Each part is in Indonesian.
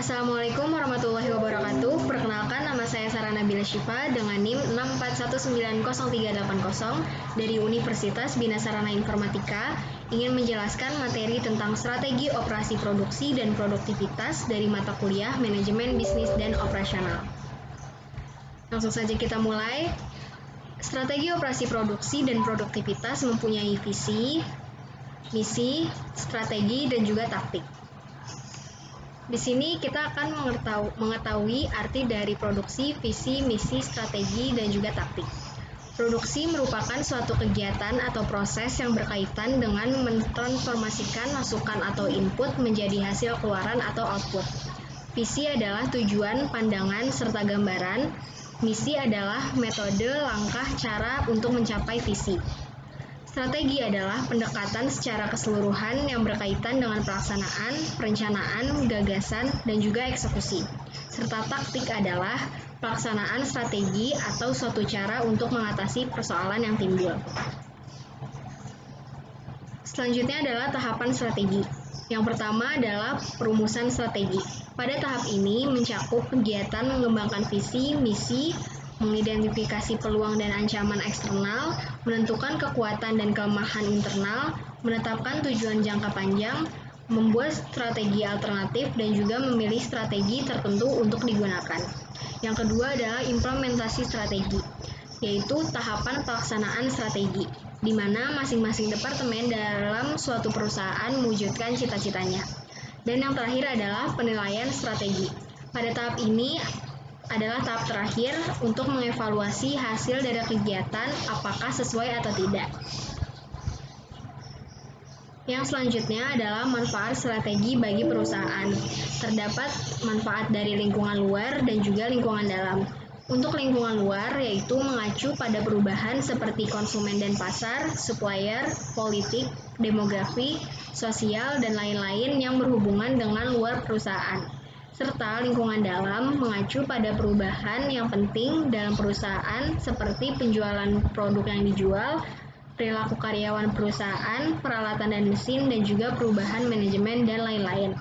Assalamualaikum warahmatullahi wabarakatuh. Perkenalkan, nama saya Sarah Nabila Syifa dengan NIM 641903880 dari Universitas Bina Sarana Informatika ingin menjelaskan materi tentang strategi operasi produksi dan produktivitas dari mata kuliah Manajemen Bisnis dan Operasional. Langsung saja kita mulai. Strategi operasi produksi dan produktivitas mempunyai visi, misi, strategi, dan juga taktik. Di sini kita akan mengetahui arti dari produksi, visi, misi, strategi, dan juga taktik. Produksi merupakan suatu kegiatan atau proses yang berkaitan dengan mentransformasikan masukan atau input menjadi hasil keluaran atau output. Visi adalah tujuan, pandangan, serta gambaran. Misi adalah metode, langkah, cara untuk mencapai visi. Strategi adalah pendekatan secara keseluruhan yang berkaitan dengan pelaksanaan, perencanaan, gagasan, dan juga eksekusi. Serta taktik adalah pelaksanaan strategi atau suatu cara untuk mengatasi persoalan yang timbul. Selanjutnya adalah tahapan strategi. Yang pertama adalah perumusan strategi. Pada tahap ini mencakup kegiatan mengembangkan visi, misi, mengidentifikasi peluang dan ancaman eksternal, menentukan kekuatan dan kelemahan internal, menetapkan tujuan jangka panjang, membuat strategi alternatif, dan juga memilih strategi tertentu untuk digunakan. Yang kedua adalah implementasi strategi, yaitu tahapan pelaksanaan strategi, di mana masing-masing departemen dalam suatu perusahaan mewujudkan cita-citanya. Dan yang terakhir adalah penilaian strategi. Pada tahap ini adalah tahap terakhir untuk mengevaluasi hasil dari kegiatan apakah sesuai atau tidak. Yang selanjutnya adalah manfaat strategi bagi perusahaan. Terdapat manfaat dari lingkungan luar dan juga lingkungan dalam. Untuk lingkungan luar yaitu mengacu pada perubahan seperti konsumen dan pasar, supplier, politik, demografi, sosial, dan lain-lain yang berhubungan dengan luar perusahaan. Serta lingkungan dalam mengacu pada perubahan yang penting dalam perusahaan seperti penjualan produk yang dijual, perilaku karyawan perusahaan, peralatan dan mesin, dan juga perubahan manajemen dan lain-lain.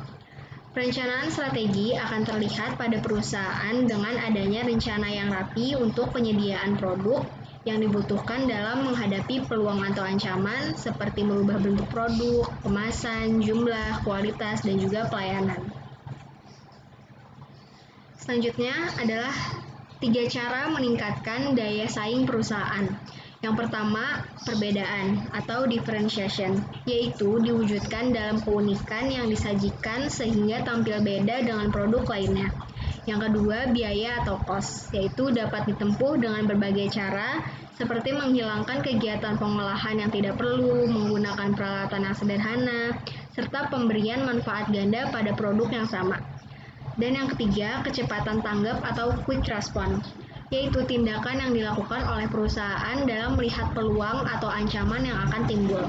Perencanaan strategi akan terlihat pada perusahaan dengan adanya rencana yang rapi untuk penyediaan produk yang dibutuhkan dalam menghadapi peluang atau ancaman seperti merubah bentuk produk, kemasan, jumlah, kualitas, dan juga pelayanan. Selanjutnya adalah 3 cara meningkatkan daya saing perusahaan. Yang pertama, perbedaan atau differentiation, yaitu diwujudkan dalam keunikan yang disajikan sehingga tampil beda dengan produk lainnya. Yang kedua, biaya atau cost, yaitu dapat ditempuh dengan berbagai cara, seperti menghilangkan kegiatan pengolahan yang tidak perlu, menggunakan peralatan yang sederhana, serta pemberian manfaat ganda pada produk yang sama. Dan yang ketiga, kecepatan tanggap atau quick response, yaitu tindakan yang dilakukan oleh perusahaan dalam melihat peluang atau ancaman yang akan timbul.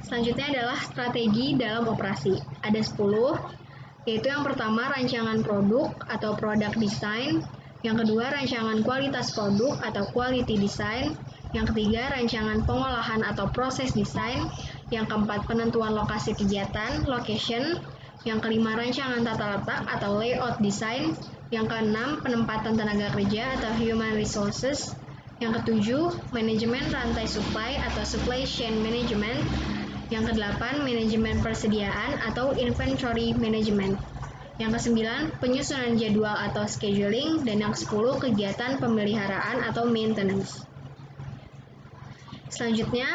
Selanjutnya adalah strategi dalam operasi. Ada 10, yaitu yang pertama rancangan produk atau product design, yang kedua rancangan kualitas produk atau quality design, yang ketiga rancangan pengolahan atau proses design, yang keempat penentuan lokasi kegiatan, location, yang kelima rancangan tata letak atau layout design, yang keenam penempatan tenaga kerja atau human resources, yang ketujuh manajemen rantai supply atau supply chain management, yang kedelapan manajemen persediaan atau inventory management, yang kesembilan penyusunan jadwal atau scheduling, dan yang kesepuluh kegiatan pemeliharaan atau maintenance. Selanjutnya,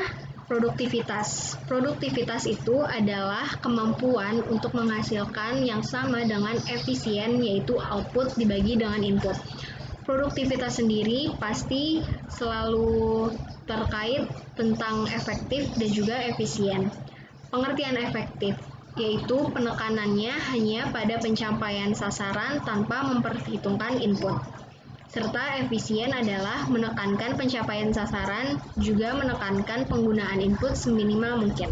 produktivitas. Produktivitas itu adalah kemampuan untuk menghasilkan yang sama dengan efisien, yaitu output dibagi dengan input. Produktivitas sendiri pasti selalu terkait tentang efektif dan juga efisien. Pengertian efektif yaitu penekanannya hanya pada pencapaian sasaran tanpa memperhitungkan input. Serta efisien adalah menekankan pencapaian sasaran, juga menekankan penggunaan input seminimal mungkin.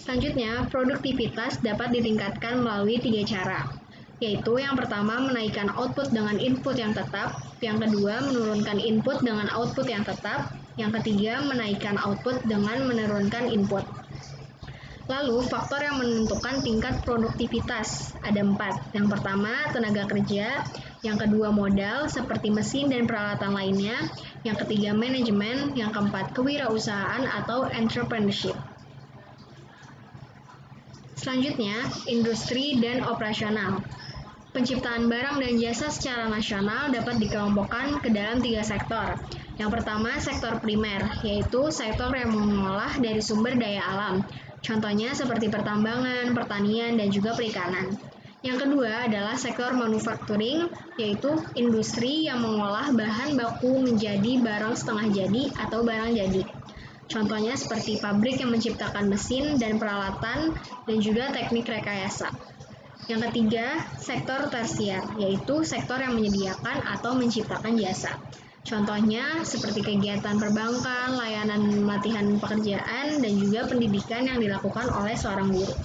Selanjutnya, produktivitas dapat ditingkatkan melalui 3 cara, yaitu yang pertama menaikkan output dengan input yang tetap, yang kedua menurunkan input dengan output yang tetap, yang ketiga menaikkan output dengan menurunkan input. Lalu, faktor yang menentukan tingkat produktivitas ada 4. Yang pertama, tenaga kerja. Yang kedua, modal, seperti mesin dan peralatan lainnya. Yang ketiga, manajemen. Yang keempat, kewirausahaan atau entrepreneurship. Selanjutnya, industri dan operasional. Penciptaan barang dan jasa secara nasional dapat dikelompokkan ke dalam 3 sektor. Yang pertama, sektor primer, yaitu sektor yang mengolah dari sumber daya alam. Contohnya seperti pertambangan, pertanian, dan juga perikanan. Yang kedua adalah sektor manufacturing, yaitu industri yang mengolah bahan baku menjadi barang setengah jadi atau barang jadi. Contohnya seperti pabrik yang menciptakan mesin dan peralatan dan juga teknik rekayasa. Yang ketiga, sektor tersier, yaitu sektor yang menyediakan atau menciptakan jasa. Contohnya seperti kegiatan perbankan, layanan pelatihan pekerjaan, dan juga pendidikan yang dilakukan oleh seorang guru.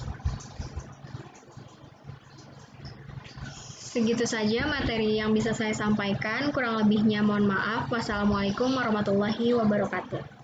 Segitu saja materi yang bisa saya sampaikan, kurang lebihnya mohon maaf. Wassalamualaikum warahmatullahi wabarakatuh.